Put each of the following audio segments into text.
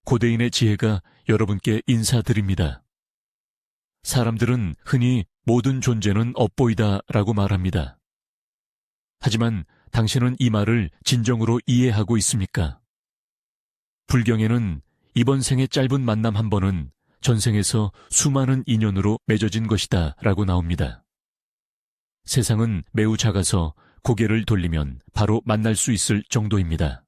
고대인의 지혜가 여러분께 인사드립니다. 사람들은 흔히 모든 존재는 엇보이다 라고 말합니다. 하지만 당신은 이 말을 진정으로 이해하고 있습니까? 불경에는 이번 생의 짧은 만남 한 번은 전생에서 수많은 인연으로 맺어진 것이다 라고 나옵니다. 세상은 매우 작아서 고개를 돌리면 바로 만날 수 있을 정도입니다.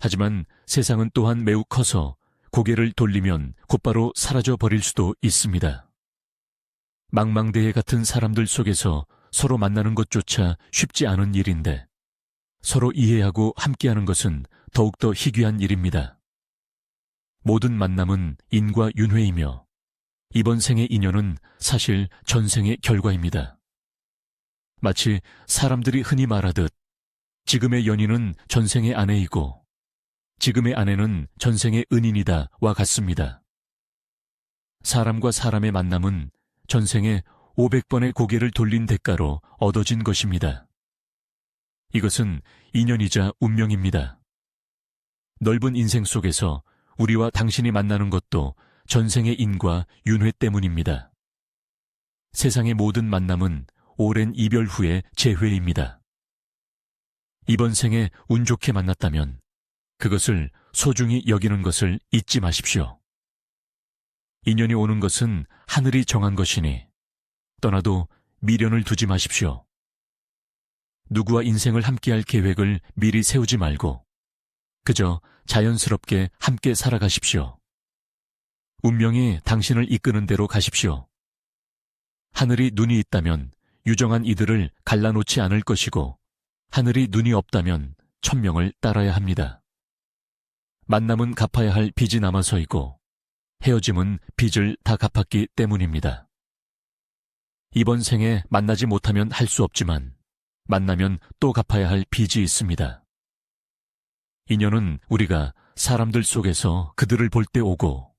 하지만 세상은 또한 매우 커서 고개를 돌리면 곧바로 사라져 버릴 수도 있습니다. 망망대해 같은 사람들 속에서 서로 만나는 것조차 쉽지 않은 일인데 서로 이해하고 함께하는 것은 더욱더 희귀한 일입니다. 모든 만남은 인과 윤회이며 이번 생의 인연은 사실 전생의 결과입니다. 마치 사람들이 흔히 말하듯 지금의 연인은 전생의 아내이고 지금의 아내는 전생의 은인이다와 같습니다. 사람과 사람의 만남은 전생에 500번의 고개를 돌린 대가로 얻어진 것입니다. 이것은 인연이자 운명입니다. 넓은 인생 속에서 우리와 당신이 만나는 것도 전생의 인과 윤회 때문입니다. 세상의 모든 만남은 오랜 이별 후의 재회입니다. 이번 생에 운 좋게 만났다면 그것을 소중히 여기는 것을 잊지 마십시오. 인연이 오는 것은 하늘이 정한 것이니 떠나도 미련을 두지 마십시오. 누구와 인생을 함께할 계획을 미리 세우지 말고 그저 자연스럽게 함께 살아가십시오. 운명이 당신을 이끄는 대로 가십시오. 하늘이 눈이 있다면 유정한 이들을 갈라놓지 않을 것이고 하늘이 눈이 없다면 천명을 따라야 합니다. 만남은 갚아야 할 빚이 남아서이고 헤어짐은 빚을 다 갚았기 때문입니다. 이번 생에 만나지 못하면 할 수 없지만 만나면 또 갚아야 할 빚이 있습니다. 인연은 우리가 사람들 속에서 그들을 볼 때 오고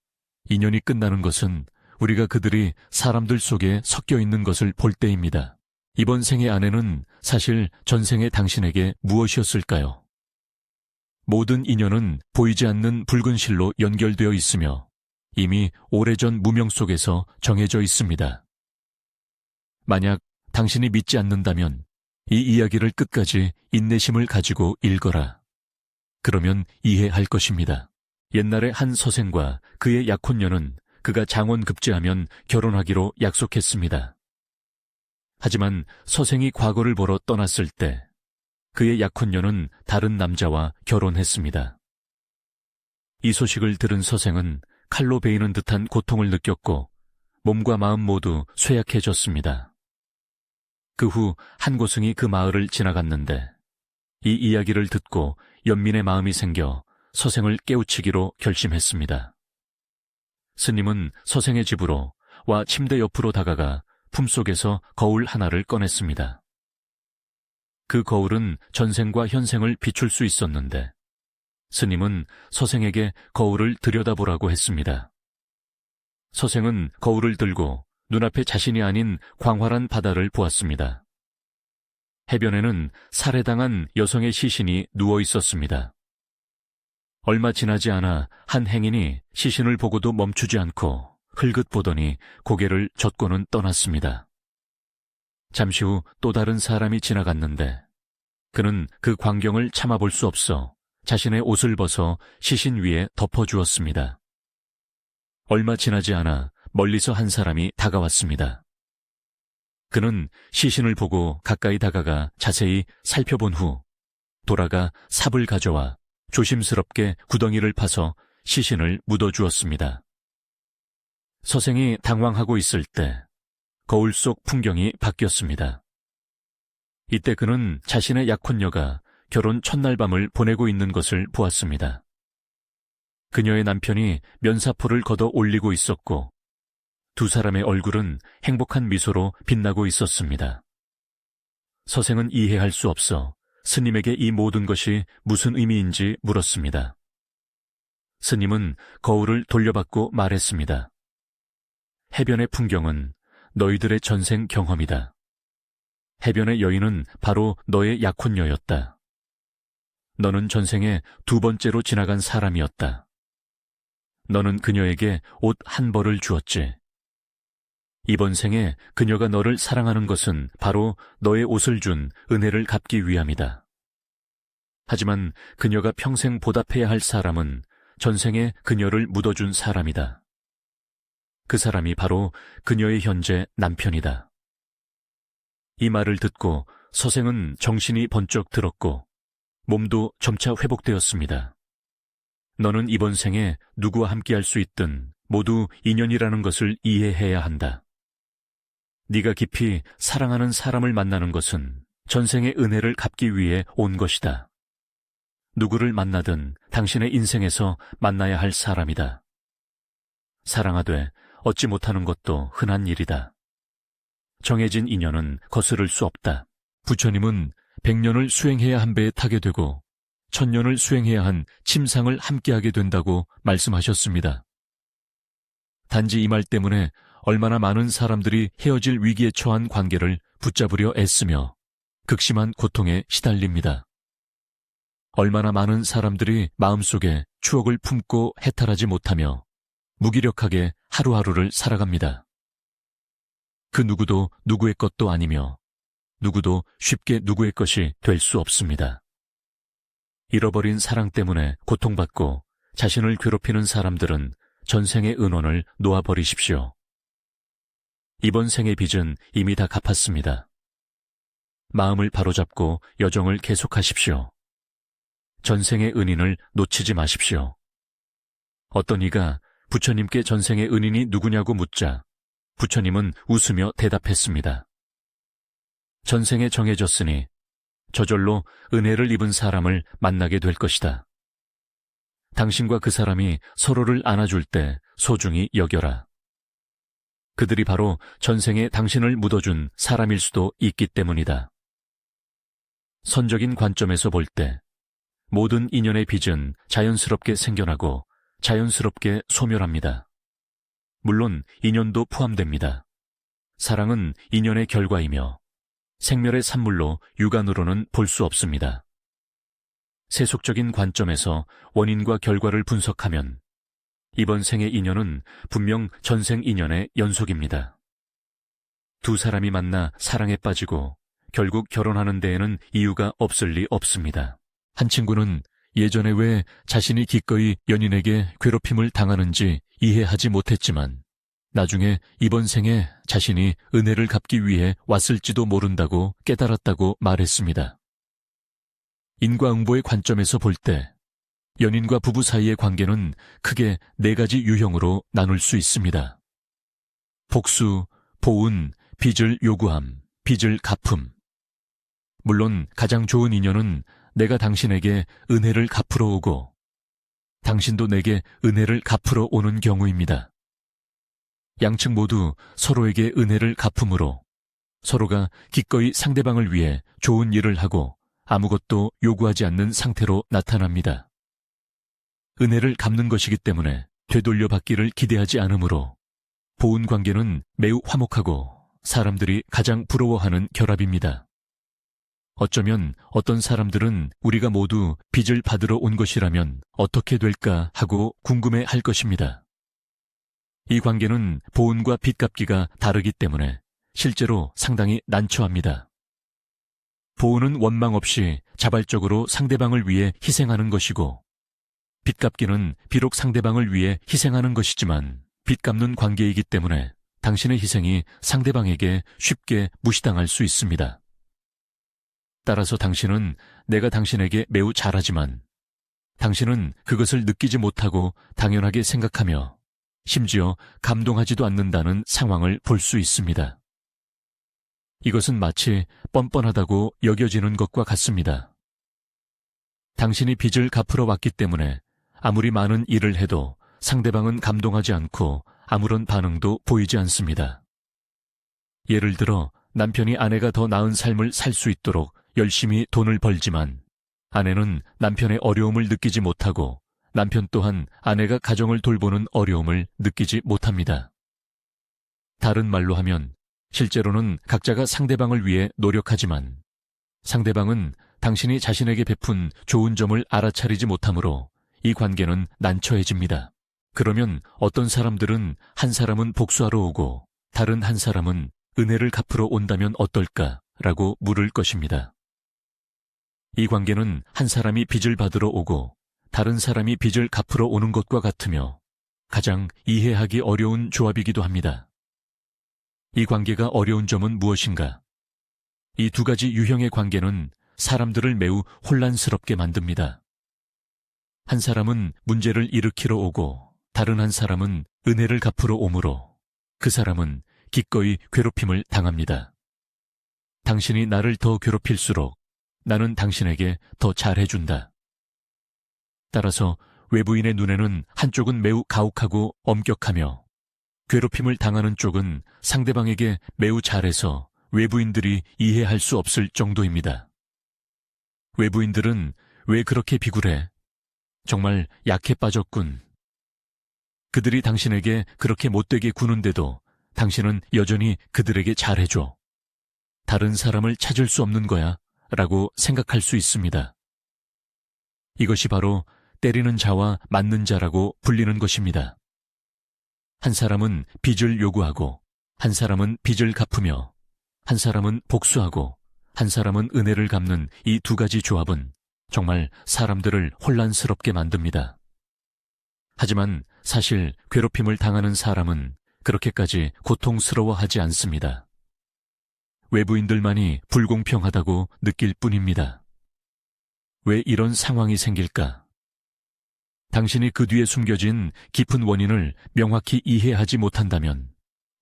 인연이 끝나는 것은 우리가 그들이 사람들 속에 섞여 있는 것을 볼 때입니다. 이번 생의 아내는 사실 전생의 당신에게 무엇이었을까요? 모든 인연은 보이지 않는 붉은 실로 연결되어 있으며 이미 오래전 무명 속에서 정해져 있습니다. 만약 당신이 믿지 않는다면 이 이야기를 끝까지 인내심을 가지고 읽어라. 그러면 이해할 것입니다. 옛날에 한 서생과 그의 약혼녀는 그가 장원급제하면 결혼하기로 약속했습니다. 하지만 서생이 과거를 보러 떠났을 때 그의 약혼녀는 다른 남자와 결혼했습니다. 이 소식을 들은 서생은 칼로 베이는 듯한 고통을 느꼈고 몸과 마음 모두 쇠약해졌습니다. 그 후 한 고승이 그 마을을 지나갔는데 이 이야기를 듣고 연민의 마음이 생겨 서생을 깨우치기로 결심했습니다. 스님은 서생의 집으로 와 침대 옆으로 다가가 품속에서 거울 하나를 꺼냈습니다. 그 거울은 전생과 현생을 비출 수 있었는데 스님은 서생에게 거울을 들여다보라고 했습니다. 서생은 거울을 들고 눈앞에 자신이 아닌 광활한 바다를 보았습니다. 해변에는 살해당한 여성의 시신이 누워 있었습니다. 얼마 지나지 않아 한 행인이 시신을 보고도 멈추지 않고 흘긋 보더니 고개를 젓고는 떠났습니다. 잠시 후 또 다른 사람이 지나갔는데 그는 그 광경을 참아볼 수 없어 자신의 옷을 벗어 시신 위에 덮어주었습니다. 얼마 지나지 않아 멀리서 한 사람이 다가왔습니다. 그는 시신을 보고 가까이 다가가 자세히 살펴본 후 돌아가 삽을 가져와 조심스럽게 구덩이를 파서 시신을 묻어주었습니다. 서생이 당황하고 있을 때 거울 속 풍경이 바뀌었습니다. 이때 그는 자신의 약혼녀가 결혼 첫날 밤을 보내고 있는 것을 보았습니다. 그녀의 남편이 면사포를 걷어 올리고 있었고 두 사람의 얼굴은 행복한 미소로 빛나고 있었습니다. 서생은 이해할 수 없어 스님에게 이 모든 것이 무슨 의미인지 물었습니다. 스님은 거울을 돌려받고 말했습니다. 해변의 풍경은 너희들의 전생 경험이다. 해변의 여인은 바로 너의 약혼녀였다. 너는 전생에 두 번째로 지나간 사람이었다. 너는 그녀에게 옷 한 벌을 주었지. 이번 생에 그녀가 너를 사랑하는 것은 바로 너의 옷을 준 은혜를 갚기 위함이다. 하지만 그녀가 평생 보답해야 할 사람은 전생에 그녀를 묻어준 사람이다. 그 사람이 바로 그녀의 현재 남편이다. 이 말을 듣고 서생은 정신이 번쩍 들었고 몸도 점차 회복되었습니다. 너는 이번 생에 누구와 함께할 수 있든 모두 인연이라는 것을 이해해야 한다. 네가 깊이 사랑하는 사람을 만나는 것은 전생의 은혜를 갚기 위해 온 것이다. 누구를 만나든 당신의 인생에서 만나야 할 사람이다. 사랑하되 얻지 못하는 것도 흔한 일이다. 정해진 인연은 거스를 수 없다. 부처님은 100년을 수행해야 한 배에 타게 되고 1000년을 수행해야 한 침상을 함께하게 된다고 말씀하셨습니다. 단지 이 말 때문에 얼마나 많은 사람들이 헤어질 위기에 처한 관계를 붙잡으려 애쓰며 극심한 고통에 시달립니다. 얼마나 많은 사람들이 마음속에 추억을 품고 해탈하지 못하며 무기력하게 하루하루를 살아갑니다. 그 누구도 누구의 것도 아니며 누구도 쉽게 누구의 것이 될 수 없습니다. 잃어버린 사랑 때문에 고통받고 자신을 괴롭히는 사람들은 전생의 은원을 놓아버리십시오. 이번 생의 빚은 이미 다 갚았습니다. 마음을 바로잡고 여정을 계속하십시오. 전생의 은인을 놓치지 마십시오. 어떤 이가 부처님께 전생의 은인이 누구냐고 묻자 부처님은 웃으며 대답했습니다. 전생에 정해졌으니 저절로 은혜를 입은 사람을 만나게 될 것이다. 당신과 그 사람이 서로를 안아줄 때 소중히 여겨라. 그들이 바로 전생에 당신을 묻어준 사람일 수도 있기 때문이다. 선적인 관점에서 볼 때 모든 인연의 빚은 자연스럽게 생겨나고 자연스럽게 소멸합니다. 물론 인연도 포함됩니다. 사랑은 인연의 결과이며 생멸의 산물로 육안으로는 볼 수 없습니다. 세속적인 관점에서 원인과 결과를 분석하면 이번 생의 인연은 분명 전생 인연의 연속입니다. 두 사람이 만나 사랑에 빠지고 결국 결혼하는 데에는 이유가 없을 리 없습니다. 한 친구는 예전에 왜 자신이 기꺼이 연인에게 괴롭힘을 당하는지 이해하지 못했지만 나중에 이번 생에 자신이 은혜를 갚기 위해 왔을지도 모른다고 깨달았다고 말했습니다. 인과응보의 관점에서 볼 때 연인과 부부 사이의 관계는 크게 4가지 유형으로 나눌 수 있습니다. 복수, 보은, 빚을 요구함, 빚을 갚음. 물론 가장 좋은 인연은 내가 당신에게 은혜를 갚으러 오고 당신도 내게 은혜를 갚으러 오는 경우입니다. 양측 모두 서로에게 은혜를 갚음으로 서로가 기꺼이 상대방을 위해 좋은 일을 하고 아무것도 요구하지 않는 상태로 나타납니다. 은혜를 갚는 것이기 때문에 되돌려 받기를 기대하지 않으므로 보은 관계는 매우 화목하고 사람들이 가장 부러워하는 결합입니다. 어쩌면 어떤 사람들은 우리가 모두 빚을 받으러 온 것이라면 어떻게 될까 하고 궁금해 할 것입니다. 이 관계는 보은과 빚 갚기가 다르기 때문에 실제로 상당히 난처합니다. 보은은 원망 없이 자발적으로 상대방을 위해 희생하는 것이고 빚 갚기는 비록 상대방을 위해 희생하는 것이지만 빚 갚는 관계이기 때문에 당신의 희생이 상대방에게 쉽게 무시당할 수 있습니다. 따라서 당신은 내가 당신에게 매우 잘하지만 당신은 그것을 느끼지 못하고 당연하게 생각하며 심지어 감동하지도 않는다는 상황을 볼 수 있습니다. 이것은 마치 뻔뻔하다고 여겨지는 것과 같습니다. 당신이 빚을 갚으러 왔기 때문에 아무리 많은 일을 해도 상대방은 감동하지 않고 아무런 반응도 보이지 않습니다. 예를 들어 남편이 아내가 더 나은 삶을 살 수 있도록 열심히 돈을 벌지만 아내는 남편의 어려움을 느끼지 못하고 남편 또한 아내가 가정을 돌보는 어려움을 느끼지 못합니다. 다른 말로 하면 실제로는 각자가 상대방을 위해 노력하지만 상대방은 당신이 자신에게 베푼 좋은 점을 알아차리지 못하므로 이 관계는 난처해집니다. 그러면 어떤 사람들은 한 사람은 복수하러 오고 다른 한 사람은 은혜를 갚으러 온다면 어떨까라고 물을 것입니다. 이 관계는 한 사람이 빚을 받으러 오고 다른 사람이 빚을 갚으러 오는 것과 같으며 가장 이해하기 어려운 조합이기도 합니다. 이 관계가 어려운 점은 무엇인가? 이 두 가지 유형의 관계는 사람들을 매우 혼란스럽게 만듭니다. 한 사람은 문제를 일으키러 오고 다른 한 사람은 은혜를 갚으러 오므로 그 사람은 기꺼이 괴롭힘을 당합니다. 당신이 나를 더 괴롭힐수록 나는 당신에게 더 잘해준다. 따라서 외부인의 눈에는 한쪽은 매우 가혹하고 엄격하며 괴롭힘을 당하는 쪽은 상대방에게 매우 잘해서 외부인들이 이해할 수 없을 정도입니다. 외부인들은 왜 그렇게 비굴해? 정말 약해 빠졌군. 그들이 당신에게 그렇게 못되게 구는데도 당신은 여전히 그들에게 잘해줘. 다른 사람을 찾을 수 없는 거야 라고 생각할 수 있습니다. 이것이 바로 때리는 자와 맞는 자라고 불리는 것입니다. 한 사람은 빚을 요구하고 한 사람은 빚을 갚으며 한 사람은 복수하고 한 사람은 은혜를 갚는 이 두 가지 조합은 정말 사람들을 혼란스럽게 만듭니다. 하지만 사실 괴롭힘을 당하는 사람은 그렇게까지 고통스러워하지 않습니다. 외부인들만이 불공평하다고 느낄 뿐입니다. 왜 이런 상황이 생길까? 당신이 그 뒤에 숨겨진 깊은 원인을 명확히 이해하지 못한다면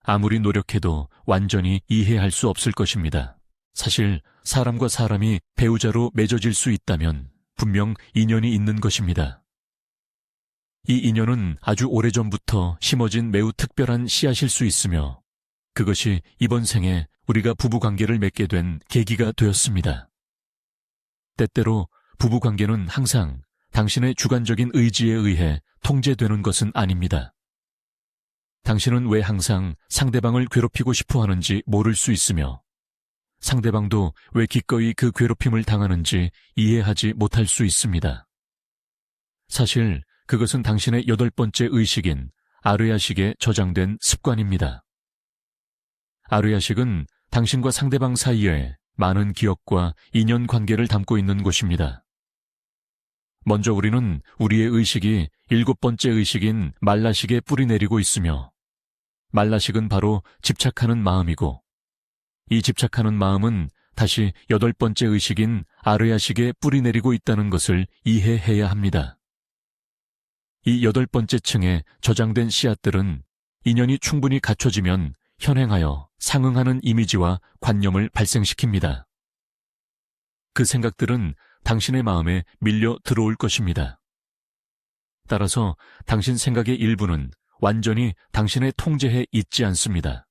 아무리 노력해도 완전히 이해할 수 없을 것입니다. 사실 사람과 사람이 배우자로 맺어질 수 있다면 분명 인연이 있는 것입니다. 이 인연은 아주 오래전부터 심어진 매우 특별한 씨앗일 수 있으며 그것이 이번 생에 우리가 부부관계를 맺게 된 계기가 되었습니다. 때때로 부부관계는 항상 당신의 주관적인 의지에 의해 통제되는 것은 아닙니다. 당신은 왜 항상 상대방을 괴롭히고 싶어 하는지 모를 수 있으며 상대방도 왜 기꺼이 그 괴롭힘을 당하는지 이해하지 못할 수 있습니다. 사실 그것은 당신의 8번째 의식인 아르야식에 저장된 습관입니다. 아르야식은 당신과 상대방 사이에 많은 기억과 인연관계를 담고 있는 곳입니다. 먼저 우리는 우리의 의식이 7번째 의식인 말라식에 뿌리내리고 있으며 말라식은 바로 집착하는 마음이고 이 집착하는 마음은 다시 8번째 의식인 아르야식에 뿌리내리고 있다는 것을 이해해야 합니다. 이 8번째 층에 저장된 씨앗들은 인연이 충분히 갖춰지면 현행하여 상응하는 이미지와 관념을 발생시킵니다. 그 생각들은 당신의 마음에 밀려 들어올 것입니다. 따라서 당신 생각의 일부는 완전히 당신의 통제에 있지 않습니다.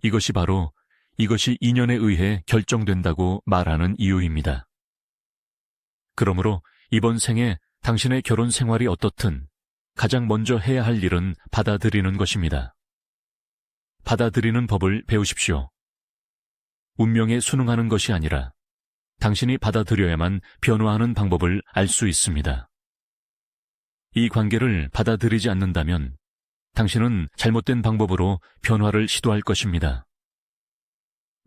이것이 바로 이것이 인연에 의해 결정된다고 말하는 이유입니다. 그러므로 이번 생에 당신의 결혼 생활이 어떻든 가장 먼저 해야 할 일은 받아들이는 것입니다. 받아들이는 법을 배우십시오. 운명에 순응하는 것이 아니라 당신이 받아들여야만 변화하는 방법을 알 수 있습니다. 이 관계를 받아들이지 않는다면 당신은 잘못된 방법으로 변화를 시도할 것입니다.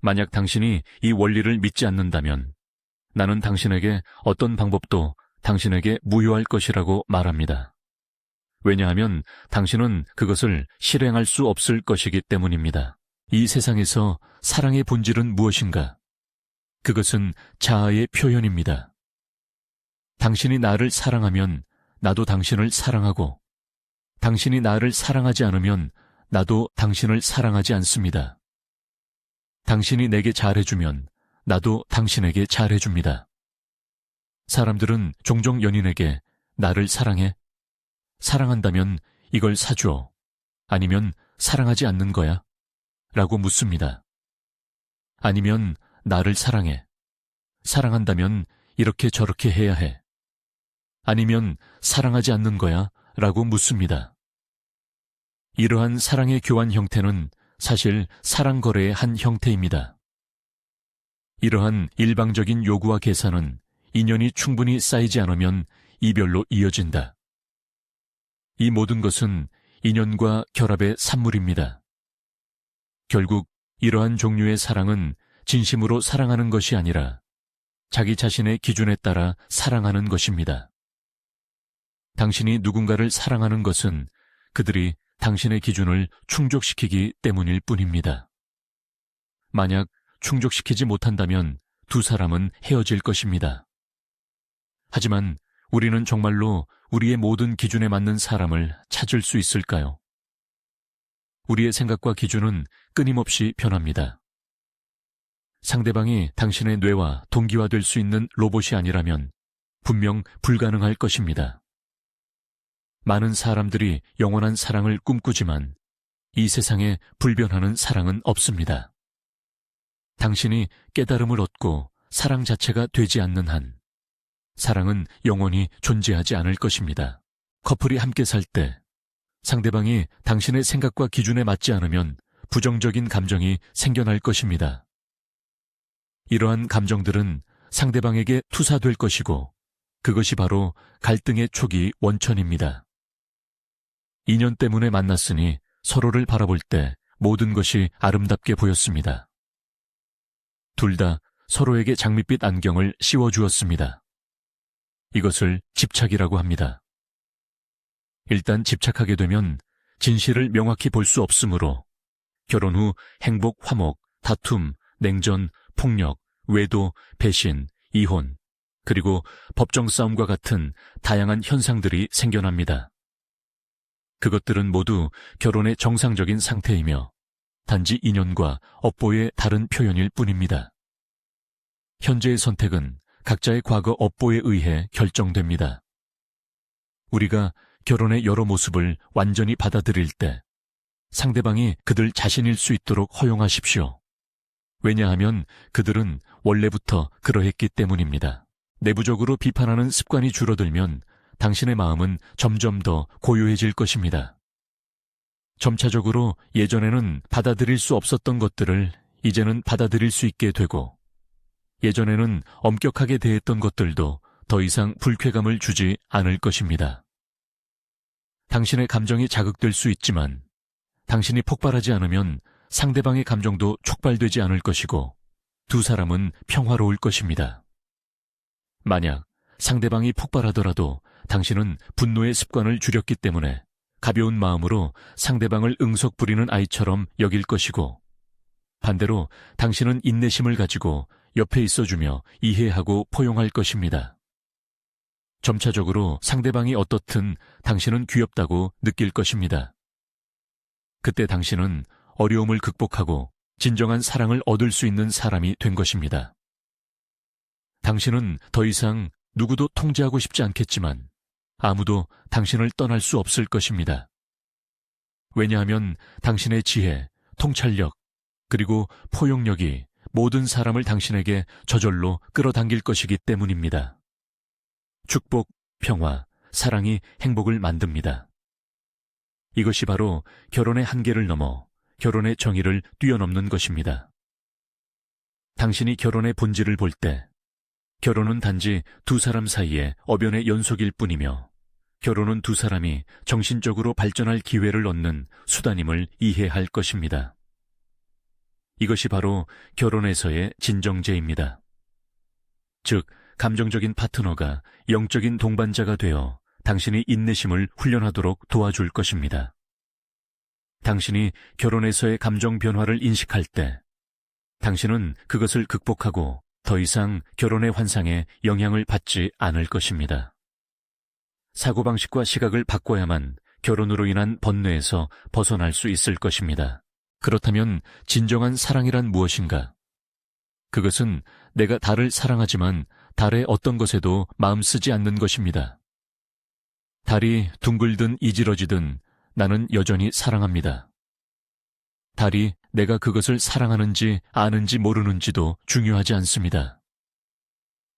만약 당신이 이 원리를 믿지 않는다면 나는 당신에게 어떤 방법도 당신에게 무효할 것이라고 말합니다. 왜냐하면 당신은 그것을 실행할 수 없을 것이기 때문입니다. 이 세상에서 사랑의 본질은 무엇인가? 그것은 자아의 표현입니다. 당신이 나를 사랑하면 나도 당신을 사랑하고 당신이 나를 사랑하지 않으면 나도 당신을 사랑하지 않습니다. 당신이 내게 잘해주면 나도 당신에게 잘해줍니다. 사람들은 종종 연인에게 나를 사랑해? 사랑한다면 이걸 사줘. 아니면 사랑하지 않는 거야? 라고 묻습니다. 아니면 나를 사랑해. 사랑한다면 이렇게 저렇게 해야 해. 아니면 사랑하지 않는 거야? 라고 묻습니다. 이러한 사랑의 교환 형태는 사실 사랑 거래의 한 형태입니다. 이러한 일방적인 요구와 계산은 인연이 충분히 쌓이지 않으면 이별로 이어진다. 이 모든 것은 인연과 결합의 산물입니다. 결국 이러한 종류의 사랑은 진심으로 사랑하는 것이 아니라 자기 자신의 기준에 따라 사랑하는 것입니다. 당신이 누군가를 사랑하는 것은 그들이 당신의 기준을 충족시키기 때문일 뿐입니다. 만약 충족시키지 못한다면 두 사람은 헤어질 것입니다. 하지만 우리는 정말로 우리의 모든 기준에 맞는 사람을 찾을 수 있을까요? 우리의 생각과 기준은 끊임없이 변합니다. 상대방이 당신의 뇌와 동기화될 수 있는 로봇이 아니라면 분명 불가능할 것입니다. 많은 사람들이 영원한 사랑을 꿈꾸지만 이 세상에 불변하는 사랑은 없습니다. 당신이 깨달음을 얻고 사랑 자체가 되지 않는 한 사랑은 영원히 존재하지 않을 것입니다. 커플이 함께 살 때 상대방이 당신의 생각과 기준에 맞지 않으면 부정적인 감정이 생겨날 것입니다. 이러한 감정들은 상대방에게 투사될 것이고 그것이 바로 갈등의 초기 원천입니다. 인연 때문에 만났으니 서로를 바라볼 때 모든 것이 아름답게 보였습니다. 둘 다 서로에게 장밋빛 안경을 씌워주었습니다. 이것을 집착이라고 합니다. 일단 집착하게 되면 진실을 명확히 볼 수 없으므로 결혼 후 행복, 화목, 다툼, 냉전, 폭력, 외도, 배신, 이혼, 그리고 법정 싸움과 같은 다양한 현상들이 생겨납니다. 그것들은 모두 결혼의 정상적인 상태이며 단지 인연과 업보의 다른 표현일 뿐입니다. 현재의 선택은 각자의 과거 업보에 의해 결정됩니다. 우리가 결혼의 여러 모습을 완전히 받아들일 때 상대방이 그들 자신일 수 있도록 허용하십시오. 왜냐하면 그들은 원래부터 그러했기 때문입니다. 내부적으로 비판하는 습관이 줄어들면 당신의 마음은 점점 더 고요해질 것입니다. 점차적으로 예전에는 받아들일 수 없었던 것들을 이제는 받아들일 수 있게 되고 예전에는 엄격하게 대했던 것들도 더 이상 불쾌감을 주지 않을 것입니다. 당신의 감정이 자극될 수 있지만 당신이 폭발하지 않으면 상대방의 감정도 촉발되지 않을 것이고 두 사람은 평화로울 것입니다. 만약 상대방이 폭발하더라도 당신은 분노의 습관을 줄였기 때문에 가벼운 마음으로 상대방을 응석 부리는 아이처럼 여길 것이고 반대로 당신은 인내심을 가지고 옆에 있어주며 이해하고 포용할 것입니다. 점차적으로 상대방이 어떻든 당신은 귀엽다고 느낄 것입니다. 그때 당신은 어려움을 극복하고 진정한 사랑을 얻을 수 있는 사람이 된 것입니다. 당신은 더 이상 누구도 통제하고 싶지 않겠지만 아무도 당신을 떠날 수 없을 것입니다. 왜냐하면 당신의 지혜, 통찰력, 그리고 포용력이 모든 사람을 당신에게 저절로 끌어당길 것이기 때문입니다. 축복, 평화, 사랑이 행복을 만듭니다. 이것이 바로 결혼의 한계를 넘어 결혼의 정의를 뛰어넘는 것입니다. 당신이 결혼의 본질을 볼 때 결혼은 단지 두 사람 사이의 어변의 연속일 뿐이며 결혼은 두 사람이 정신적으로 발전할 기회를 얻는 수단임을 이해할 것입니다. 이것이 바로 결혼에서의 진정제입니다. 즉, 감정적인 파트너가 영적인 동반자가 되어 당신이 인내심을 훈련하도록 도와줄 것입니다. 당신이 결혼에서의 감정 변화를 인식할 때 당신은 그것을 극복하고 더 이상 결혼의 환상에 영향을 받지 않을 것입니다. 사고방식과 시각을 바꿔야만 결혼으로 인한 번뇌에서 벗어날 수 있을 것입니다. 그렇다면 진정한 사랑이란 무엇인가? 그것은 내가 달을 사랑하지만 달의 어떤 것에도 마음 쓰지 않는 것입니다. 달이 둥글든 이지러지든 나는 여전히 사랑합니다. 달이 내가 그것을 사랑하는지 아는지 모르는지도 중요하지 않습니다.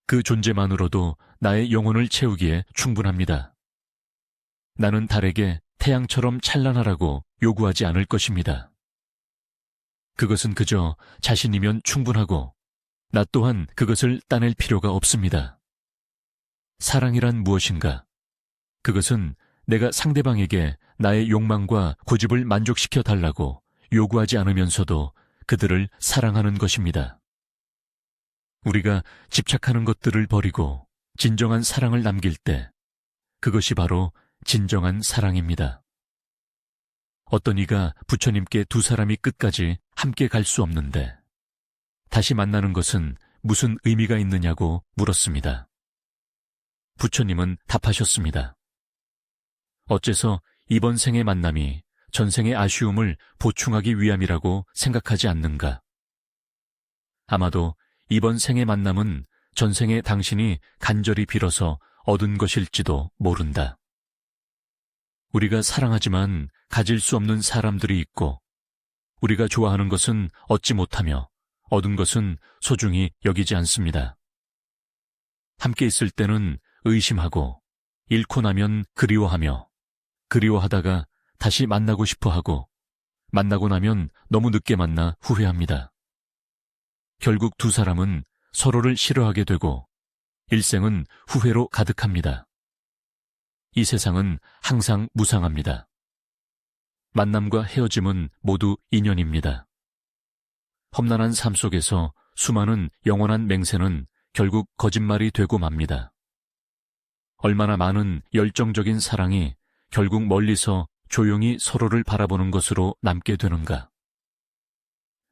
그 존재만으로도 나의 영혼을 채우기에 충분합니다. 나는 달에게 태양처럼 찬란하라고 요구하지 않을 것입니다. 그것은 그저 자신이면 충분하고 나 또한 그것을 따낼 필요가 없습니다. 사랑이란 무엇인가? 그것은 내가 상대방에게 나의 욕망과 고집을 만족시켜 달라고 요구하지 않으면서도 그들을 사랑하는 것입니다. 우리가 집착하는 것들을 버리고 진정한 사랑을 남길 때 그것이 바로 진정한 사랑입니다. 어떤 이가 부처님께 두 사람이 끝까지 함께 갈 수 없는데 다시 만나는 것은 무슨 의미가 있느냐고 물었습니다. 부처님은 답하셨습니다. 어째서 이번 생의 만남이 전생의 아쉬움을 보충하기 위함이라고 생각하지 않는가? 아마도 이번 생의 만남은 전생에 당신이 간절히 빌어서 얻은 것일지도 모른다. 우리가 사랑하지만 가질 수 없는 사람들이 있고 우리가 좋아하는 것은 얻지 못하며 얻은 것은 소중히 여기지 않습니다. 함께 있을 때는 의심하고 잃고 나면 그리워하며 그리워하다가 다시 만나고 싶어 하고 만나고 나면 너무 늦게 만나 후회합니다. 결국 두 사람은 서로를 싫어하게 되고 일생은 후회로 가득합니다. 이 세상은 항상 무상합니다. 만남과 헤어짐은 모두 인연입니다. 험난한 삶 속에서 수많은 영원한 맹세는 결국 거짓말이 되고 맙니다. 얼마나 많은 열정적인 사랑이 결국 멀리서 조용히 서로를 바라보는 것으로 남게 되는가.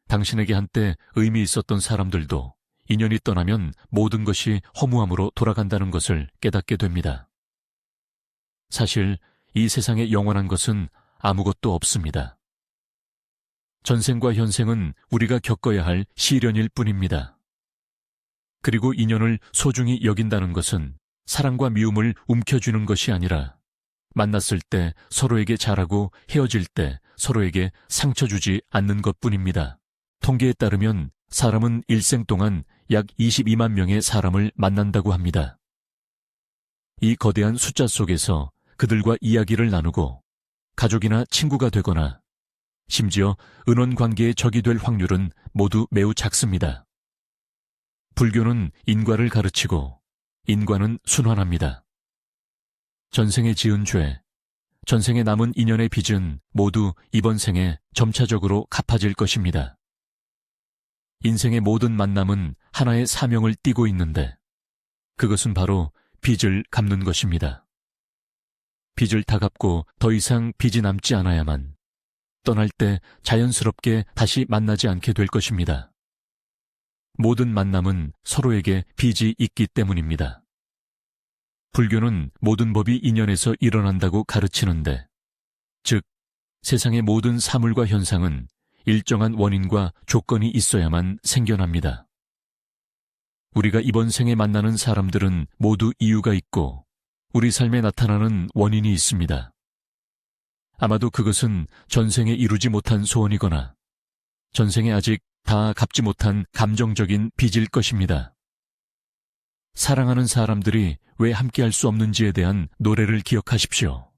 당신에게 한때 의미 있었던 사람들도 인연이 떠나면 모든 것이 허무함으로 돌아간다는 것을 깨닫게 됩니다. 사실 이 세상에 영원한 것은 아무것도 없습니다. 전생과 현생은 우리가 겪어야 할 시련일 뿐입니다. 그리고 인연을 소중히 여긴다는 것은 사랑과 미움을 움켜쥐는 것이 아니라 만났을 때 서로에게 잘하고 헤어질 때 서로에게 상처 주지 않는 것뿐입니다. 통계에 따르면 사람은 일생 동안 약 22만 명의 사람을 만난다고 합니다. 이 거대한 숫자 속에서 그들과 이야기를 나누고 가족이나 친구가 되거나 심지어 은원 관계의 적이 될 확률은 모두 매우 작습니다. 불교는 인과를 가르치고 인과는 순환합니다. 전생에 지은 죄, 전생에 남은 인연의 빚은 모두 이번 생에 점차적으로 갚아질 것입니다. 인생의 모든 만남은 하나의 사명을 띠고 있는데 그것은 바로 빚을 갚는 것입니다. 빚을 다 갚고 더 이상 빚이 남지 않아야만 떠날 때 자연스럽게 다시 만나지 않게 될 것입니다. 모든 만남은 서로에게 빚이 있기 때문입니다. 불교는 모든 법이 인연에서 일어난다고 가르치는데, 즉 세상의 모든 사물과 현상은 일정한 원인과 조건이 있어야만 생겨납니다. 우리가 이번 생에 만나는 사람들은 모두 이유가 있고 우리 삶에 나타나는 원인이 있습니다. 아마도 그것은 전생에 이루지 못한 소원이거나 전생에 아직 다 갚지 못한 감정적인 빚일 것입니다. 사랑하는 사람들이 왜 함께할 수 없는지에 대한 노래를 기억하십시오.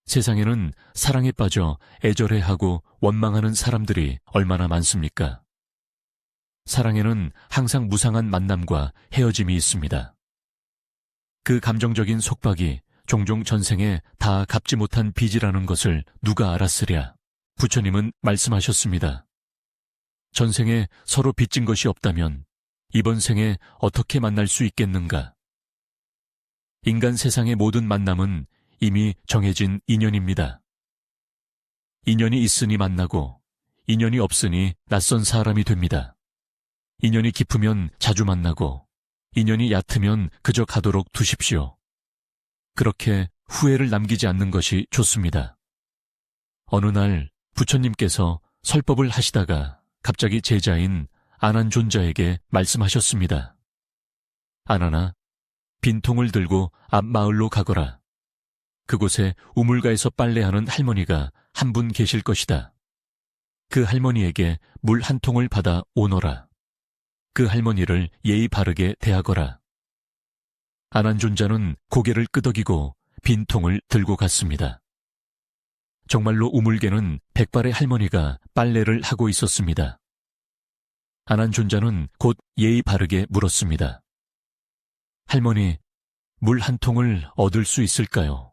세상에는 사랑에 빠져 애절해하고 원망하는 사람들이 얼마나 많습니까? 사랑에는 항상 무상한 만남과 헤어짐이 있습니다. 그 감정적인 속박이 종종 전생에 다 갚지 못한 빚이라는 것을 누가 알았으랴. 부처님은 말씀하셨습니다. 전생에 서로 빚진 것이 없다면 이번 생에 어떻게 만날 수 있겠는가? 인간 세상의 모든 만남은 이미 정해진 인연입니다. 인연이 있으니 만나고 인연이 없으니 낯선 사람이 됩니다. 인연이 깊으면 자주 만나고 인연이 얕으면 그저 가도록 두십시오. 그렇게 후회를 남기지 않는 것이 좋습니다. 어느 날 부처님께서 설법을 하시다가 갑자기 제자인 아난존자에게 말씀하셨습니다. 아나나, 빈통을 들고 앞 마을로 가거라. 그곳에 우물가에서 빨래하는 할머니가 한 분 계실 것이다. 그 할머니에게 물 한 통을 받아 오너라. 그 할머니를 예의 바르게 대하거라. 아난존자는 고개를 끄덕이고 빈통을 들고 갔습니다. 정말로 우물개는 백발의 할머니가 빨래를 하고 있었습니다. 아난존자는 곧 예의 바르게 물었습니다. 할머니, 물 한 통을 얻을 수 있을까요?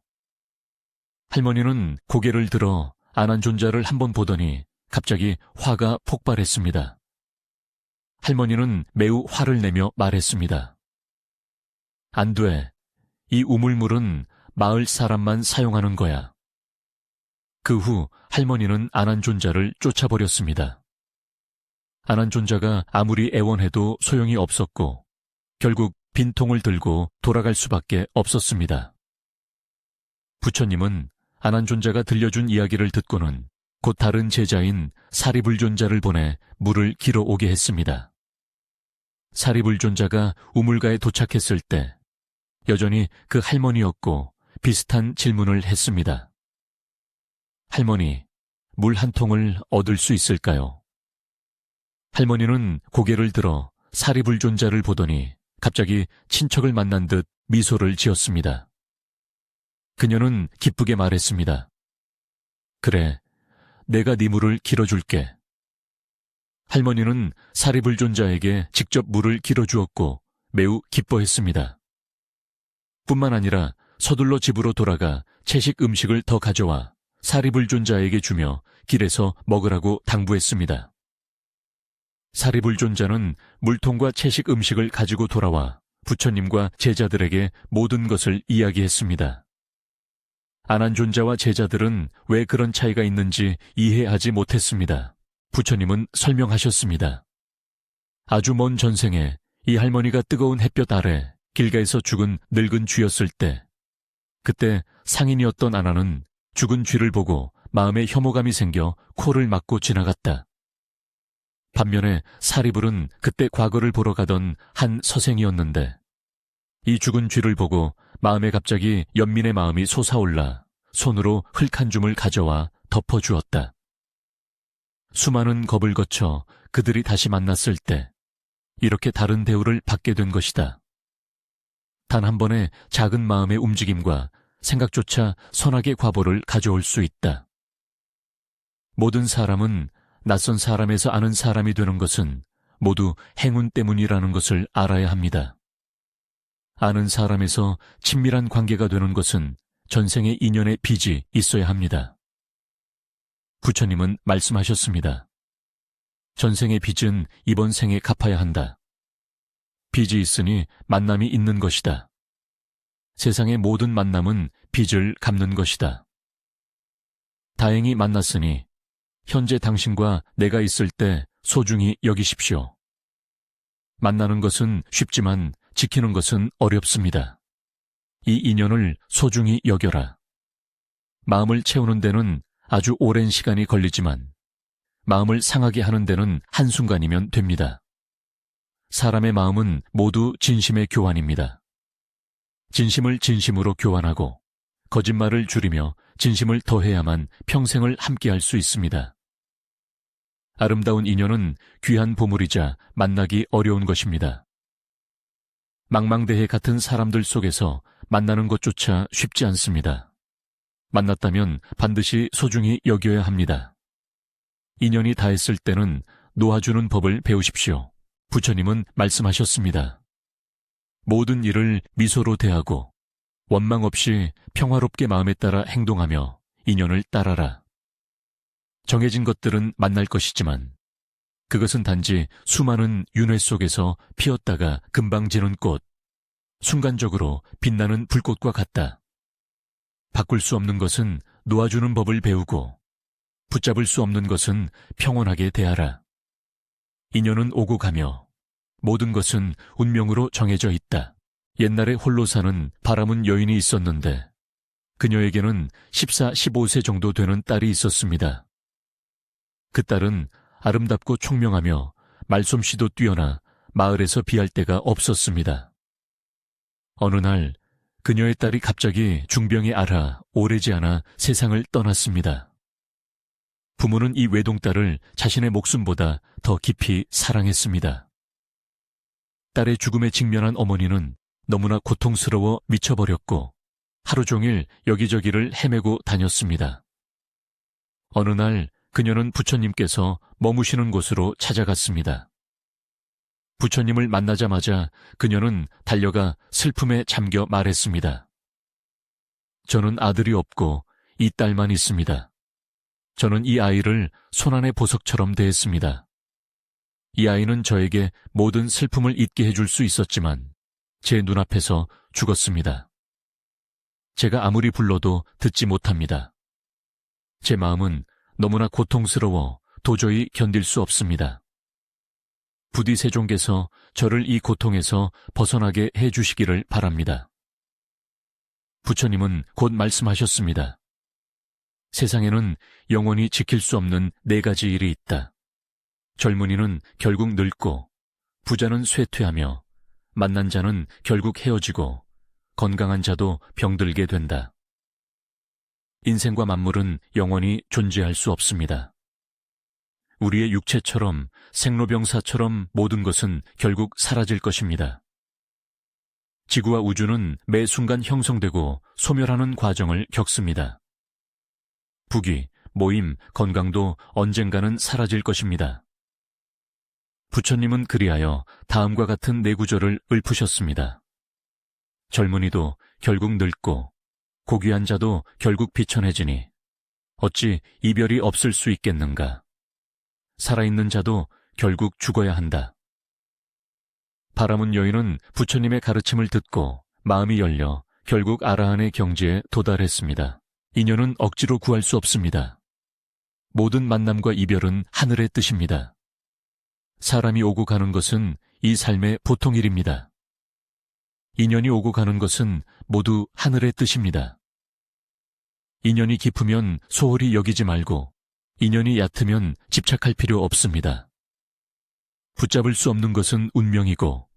할머니는 고개를 들어 아난존자를 한번 보더니 갑자기 화가 폭발했습니다. 할머니는 매우 화를 내며 말했습니다. 안 돼. 이 우물물은 마을 사람만 사용하는 거야. 그 후 할머니는 아난존자를 쫓아버렸습니다. 아난존자가 아무리 애원해도 소용이 없었고 결국 빈통을 들고 돌아갈 수밖에 없었습니다. 부처님은 아난존자가 들려준 이야기를 듣고는 곧 다른 제자인 사리불존자를 보내 물을 길어 오게 했습니다. 사리불존자가 우물가에 도착했을 때 여전히 그 할머니였고 비슷한 질문을 했습니다. 할머니, 물 한 통을 얻을 수 있을까요? 할머니는 고개를 들어 사리불존자를 보더니 갑자기 친척을 만난 듯 미소를 지었습니다. 그녀는 기쁘게 말했습니다. 그래, 내가 네 물을 길어줄게. 할머니는 사리불존자에게 직접 물을 길어주었고 매우 기뻐했습니다. 뿐만 아니라 서둘러 집으로 돌아가 채식 음식을 더 가져와 사리불존자에게 주며 길에서 먹으라고 당부했습니다. 사리불존자는 물통과 채식 음식을 가지고 돌아와 부처님과 제자들에게 모든 것을 이야기했습니다. 아난존자와 제자들은 왜 그런 차이가 있는지 이해하지 못했습니다. 부처님은 설명하셨습니다. 아주 먼 전생에 이 할머니가 뜨거운 햇볕 아래 길가에서 죽은 늙은 쥐였을 때, 그때 상인이었던 아나는 죽은 쥐를 보고 마음에 혐오감이 생겨 코를 막고 지나갔다. 반면에 사리불은 그때 과거를 보러 가던 한 서생이었는데 이 죽은 쥐를 보고 마음에 갑자기 연민의 마음이 솟아올라 손으로 흙 한 줌을 가져와 덮어주었다. 수많은 겁을 거쳐 그들이 다시 만났을 때 이렇게 다른 대우를 받게 된 것이다. 단 한 번의 작은 마음의 움직임과 생각조차 선악의 과보를 가져올 수 있다. 모든 사람은 낯선 사람에서 아는 사람이 되는 것은 모두 행운 때문이라는 것을 알아야 합니다. 아는 사람에서 친밀한 관계가 되는 것은 전생의 인연의 빚이 있어야 합니다. 부처님은 말씀하셨습니다. 전생의 빚은 이번 생에 갚아야 한다. 빚이 있으니 만남이 있는 것이다. 세상의 모든 만남은 빚을 갚는 것이다. 다행히 만났으니 현재 당신과 내가 있을 때 소중히 여기십시오. 만나는 것은 쉽지만 지키는 것은 어렵습니다. 이 인연을 소중히 여겨라. 마음을 채우는 데는 아주 오랜 시간이 걸리지만 마음을 상하게 하는 데는 한순간이면 됩니다. 사람의 마음은 모두 진심의 교환입니다. 진심을 진심으로 교환하고 거짓말을 줄이며 진심을 더해야만 평생을 함께할 수 있습니다. 아름다운 인연은 귀한 보물이자 만나기 어려운 것입니다. 망망대해 같은 사람들 속에서 만나는 것조차 쉽지 않습니다. 만났다면 반드시 소중히 여겨야 합니다. 인연이 닿았을 때는 놓아주는 법을 배우십시오. 부처님은 말씀하셨습니다. 모든 일을 미소로 대하고 원망 없이 평화롭게 마음에 따라 행동하며 인연을 따라라. 정해진 것들은 만날 것이지만 그것은 단지 수많은 윤회 속에서 피었다가 금방 지는 꽃, 순간적으로 빛나는 불꽃과 같다. 바꿀 수 없는 것은 놓아주는 법을 배우고 붙잡을 수 없는 것은 평온하게 대하라. 인연은 오고 가며 모든 것은 운명으로 정해져 있다. 옛날에 홀로 사는 바라문 여인이 있었는데 그녀에게는 14, 15세 정도 되는 딸이 있었습니다. 그 딸은 아름답고 총명하며 말솜씨도 뛰어나 마을에서 비할 데가 없었습니다. 어느 날 그녀의 딸이 갑자기 중병에 앓아 오래지 않아 세상을 떠났습니다. 부모는 이 외동딸을 자신의 목숨보다 더 깊이 사랑했습니다. 딸의 죽음에 직면한 어머니는 너무나 고통스러워 미쳐버렸고 하루 종일 여기저기를 헤매고 다녔습니다. 어느 날 그녀는 부처님께서 머무시는 곳으로 찾아갔습니다. 부처님을 만나자마자 그녀는 달려가 슬픔에 잠겨 말했습니다. 저는 아들이 없고 이 딸만 있습니다. 저는 이 아이를 손안의 보석처럼 대했습니다. 이 아이는 저에게 모든 슬픔을 잊게 해줄 수 있었지만 제 눈앞에서 죽었습니다. 제가 아무리 불러도 듣지 못합니다. 제 마음은 너무나 고통스러워 도저히 견딜 수 없습니다. 부디 세종께서 저를 이 고통에서 벗어나게 해주시기를 바랍니다. 부처님은 곧 말씀하셨습니다. 세상에는 영원히 지킬 수 없는 4가지 일이 있다. 젊은이는 결국 늙고, 부자는 쇠퇴하며, 만난 자는 결국 헤어지고, 건강한 자도 병들게 된다. 인생과 만물은 영원히 존재할 수 없습니다. 우리의 육체처럼 생로병사처럼 모든 것은 결국 사라질 것입니다. 지구와 우주는 매 순간 형성되고 소멸하는 과정을 겪습니다. 부귀, 모임, 건강도 언젠가는 사라질 것입니다. 부처님은 그리하여 다음과 같은 4구절을 읊으셨습니다. 젊은이도 결국 늙고 고귀한 자도 결국 비천해지니 어찌 이별이 없을 수 있겠는가. 살아있는 자도 결국 죽어야 한다. 바라문 여인은 부처님의 가르침을 듣고 마음이 열려 결국 아라한의 경지에 도달했습니다. 인연은 억지로 구할 수 없습니다. 모든 만남과 이별은 하늘의 뜻입니다. 사람이 오고 가는 것은 이 삶의 보통 일입니다. 인연이 오고 가는 것은 모두 하늘의 뜻입니다. 인연이 깊으면 소홀히 여기지 말고 인연이 얕으면 집착할 필요 없습니다. 붙잡을 수 없는 것은 운명이고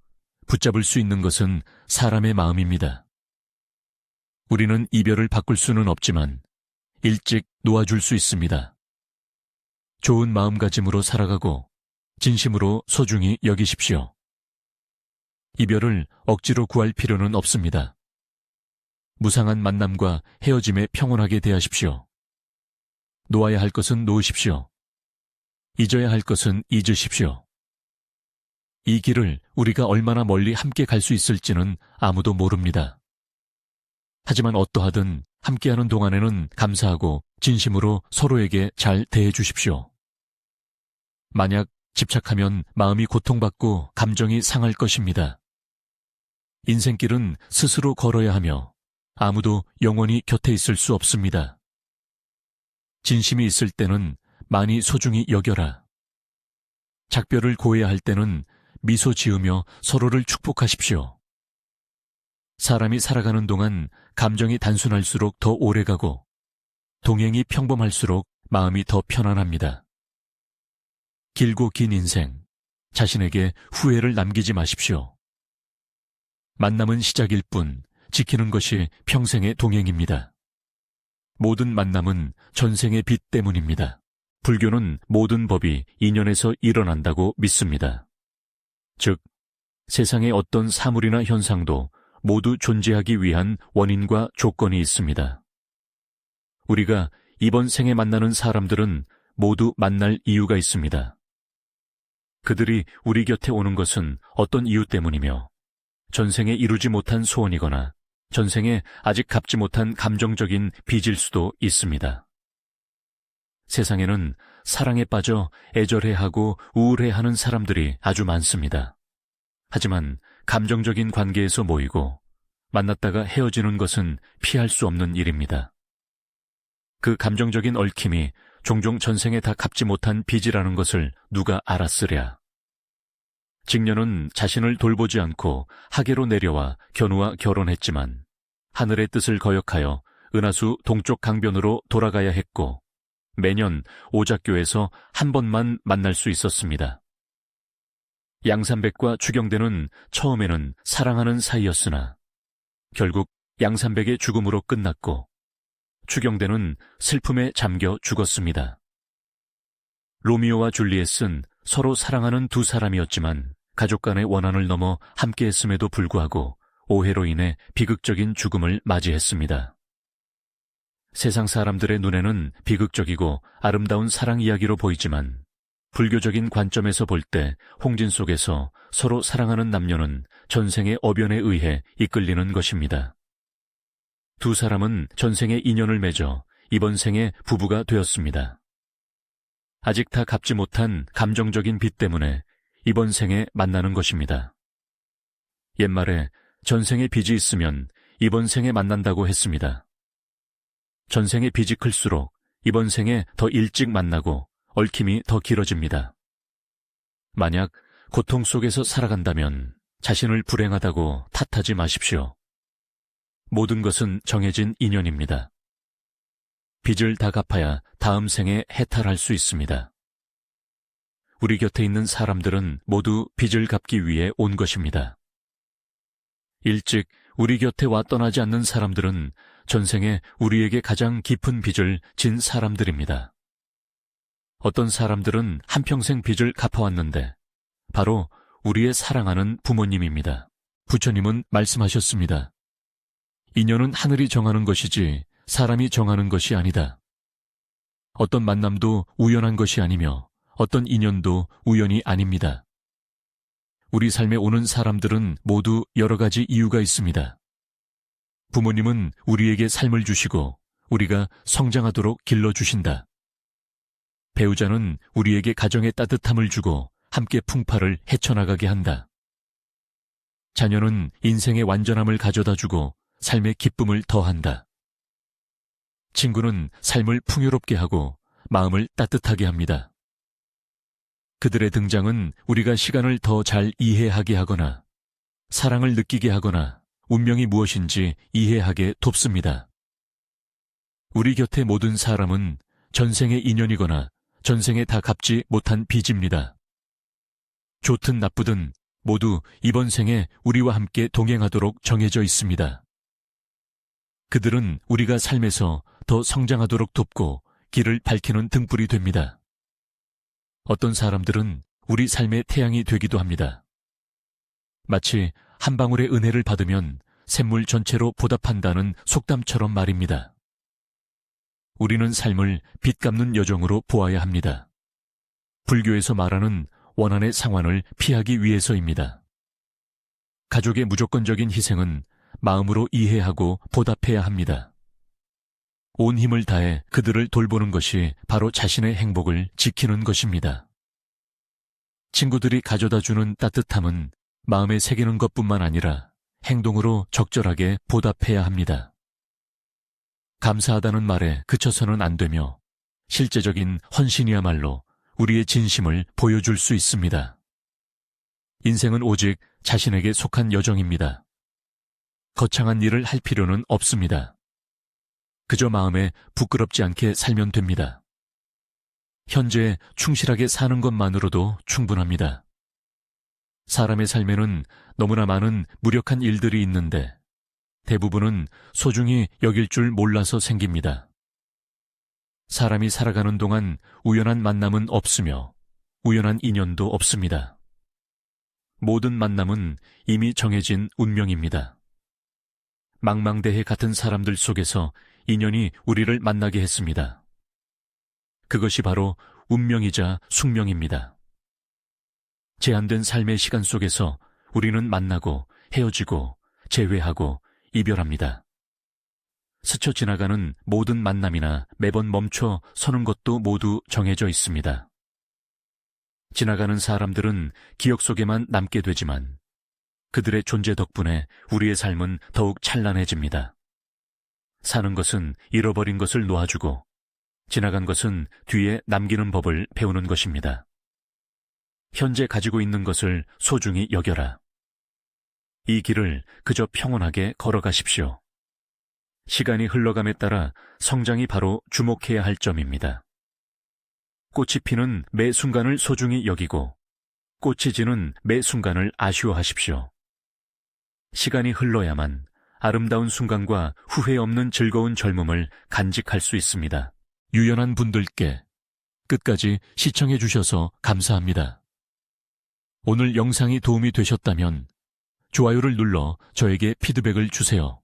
붙잡을 수 있는 것은 사람의 마음입니다. 우리는 이별을 바꿀 수는 없지만 일찍 놓아줄 수 있습니다. 좋은 마음가짐으로 살아가고 진심으로 소중히 여기십시오. 이별을 억지로 구할 필요는 없습니다. 무상한 만남과 헤어짐에 평온하게 대하십시오. 놓아야 할 것은 놓으십시오. 잊어야 할 것은 잊으십시오. 이 길을 우리가 얼마나 멀리 함께 갈 수 있을지는 아무도 모릅니다. 하지만 어떠하든 함께하는 동안에는 감사하고 진심으로 서로에게 잘 대해 주십시오. 만약 집착하면 마음이 고통받고 감정이 상할 것입니다. 인생길은 스스로 걸어야 하며 아무도 영원히 곁에 있을 수 없습니다. 진심이 있을 때는 많이 소중히 여겨라. 작별을 고해야 할 때는 미소 지으며 서로를 축복하십시오. 사람이 살아가는 동안 감정이 단순할수록 더 오래가고 동행이 평범할수록 마음이 더 편안합니다. 길고 긴 인생, 자신에게 후회를 남기지 마십시오. 만남은 시작일 뿐 지키는 것이 평생의 동행입니다. 모든 만남은 전생의 빚 때문입니다. 불교는 모든 법이 인연에서 일어난다고 믿습니다. 즉, 세상의 어떤 사물이나 현상도 모두 존재하기 위한 원인과 조건이 있습니다. 우리가 이번 생에 만나는 사람들은 모두 만날 이유가 있습니다. 그들이 우리 곁에 오는 것은 어떤 이유 때문이며 전생에 이루지 못한 소원이거나 전생에 아직 갚지 못한 감정적인 빚일 수도 있습니다. 세상에는 사랑에 빠져 애절해하고 우울해하는 사람들이 아주 많습니다. 하지만 감정적인 관계에서 모이고 만났다가 헤어지는 것은 피할 수 없는 일입니다. 그 감정적인 얽힘이 종종 전생에 다 갚지 못한 빚이라는 것을 누가 알았으랴. 직녀는 자신을 돌보지 않고 하계로 내려와 견우와 결혼했지만 하늘의 뜻을 거역하여 은하수 동쪽 강변으로 돌아가야 했고 매년 오작교에서 한 번만 만날 수 있었습니다. 양산백과 추경대는 처음에는 사랑하는 사이였으나 결국 양산백의 죽음으로 끝났고 추경대는 슬픔에 잠겨 죽었습니다. 로미오와 줄리엣은 서로 사랑하는 두 사람이었지만 가족 간의 원한을 넘어 함께했음에도 불구하고 오해로 인해 비극적인 죽음을 맞이했습니다. 세상 사람들의 눈에는 비극적이고 아름다운 사랑 이야기로 보이지만 불교적인 관점에서 볼 때 홍진 속에서 서로 사랑하는 남녀는 전생의 어변에 의해 이끌리는 것입니다. 두 사람은 전생의 인연을 맺어 이번 생에 부부가 되었습니다. 아직 다 갚지 못한 감정적인 빚 때문에 이번 생에 만나는 것입니다. 옛말에 전생에 빚이 있으면 이번 생에 만난다고 했습니다. 전생의 빚이 클수록 이번 생에 더 일찍 만나고 얽힘이 더 길어집니다. 만약 고통 속에서 살아간다면 자신을 불행하다고 탓하지 마십시오. 모든 것은 정해진 인연입니다. 빚을 다 갚아야 다음 생에 해탈할 수 있습니다. 우리 곁에 있는 사람들은 모두 빚을 갚기 위해 온 것입니다. 일찍 우리 곁에 와 떠나지 않는 사람들은 전생에 우리에게 가장 깊은 빚을 진 사람들입니다. 어떤 사람들은 한평생 빚을 갚아왔는데 바로 우리의 사랑하는 부모님입니다. 부처님은 말씀하셨습니다. 인연은 하늘이 정하는 것이지 사람이 정하는 것이 아니다. 어떤 만남도 우연한 것이 아니며 어떤 인연도 우연이 아닙니다. 우리 삶에 오는 사람들은 모두 여러 가지 이유가 있습니다. 부모님은 우리에게 삶을 주시고 우리가 성장하도록 길러주신다. 배우자는 우리에게 가정의 따뜻함을 주고 함께 풍파를 헤쳐나가게 한다. 자녀는 인생의 완전함을 가져다 주고 삶의 기쁨을 더한다. 친구는 삶을 풍요롭게 하고 마음을 따뜻하게 합니다. 그들의 등장은 우리가 시간을 더 잘 이해하게 하거나 사랑을 느끼게 하거나 운명이 무엇인지 이해하게 돕습니다. 우리 곁의 모든 사람은 전생의 인연이거나 전생에 다 갚지 못한 빚입니다. 좋든 나쁘든 모두 이번 생에 우리와 함께 동행하도록 정해져 있습니다. 그들은 우리가 삶에서 더 성장하도록 돕고 길을 밝히는 등불이 됩니다. 어떤 사람들은 우리 삶의 태양이 되기도 합니다. 마치 한 방울의 은혜를 받으면 샘물 전체로 보답한다는 속담처럼 말입니다. 우리는 삶을 빚 갚는 여정으로 보아야 합니다. 불교에서 말하는 원한의 상환을 피하기 위해서입니다. 가족의 무조건적인 희생은 마음으로 이해하고 보답해야 합니다. 온 힘을 다해 그들을 돌보는 것이 바로 자신의 행복을 지키는 것입니다. 친구들이 가져다주는 따뜻함은 마음에 새기는 것뿐만 아니라 행동으로 적절하게 보답해야 합니다. 감사하다는 말에 그쳐서는 안 되며 실제적인 헌신이야말로 우리의 진심을 보여줄 수 있습니다. 인생은 오직 자신에게 속한 여정입니다. 거창한 일을 할 필요는 없습니다. 그저 마음에 부끄럽지 않게 살면 됩니다. 현재에 충실하게 사는 것만으로도 충분합니다. 사람의 삶에는 너무나 많은 무력한 일들이 있는데 대부분은 소중히 여길 줄 몰라서 생깁니다. 사람이 살아가는 동안 우연한 만남은 없으며 우연한 인연도 없습니다. 모든 만남은 이미 정해진 운명입니다. 망망대해 같은 사람들 속에서 인연이 우리를 만나게 했습니다. 그것이 바로 운명이자 숙명입니다. 제한된 삶의 시간 속에서 우리는 만나고 헤어지고 재회하고 이별합니다. 스쳐 지나가는 모든 만남이나 매번 멈춰 서는 것도 모두 정해져 있습니다. 지나가는 사람들은 기억 속에만 남게 되지만 그들의 존재 덕분에 우리의 삶은 더욱 찬란해집니다. 사는 것은 잃어버린 것을 놓아주고 지나간 것은 뒤에 남기는 법을 배우는 것입니다. 현재 가지고 있는 것을 소중히 여겨라. 이 길을 그저 평온하게 걸어가십시오. 시간이 흘러감에 따라 성장이 바로 주목해야 할 점입니다. 꽃이 피는 매 순간을 소중히 여기고 꽃이 지는 매 순간을 아쉬워하십시오. 시간이 흘러야만 아름다운 순간과 후회 없는 즐거운 젊음을 간직할 수 있습니다. 유연한 분들께 끝까지 시청해 주셔서 감사합니다. 오늘 영상이 도움이 되셨다면 좋아요를 눌러 저에게 피드백을 주세요.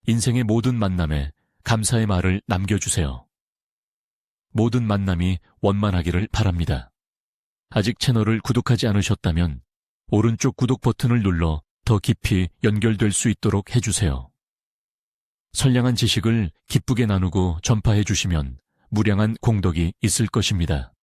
인생의 모든 만남에 감사의 말을 남겨주세요. 모든 만남이 원만하기를 바랍니다. 아직 채널을 구독하지 않으셨다면 오른쪽 구독 버튼을 눌러 더 깊이 연결될 수 있도록 해주세요. 선량한 지식을 기쁘게 나누고 전파해 주시면 무량한 공덕이 있을 것입니다.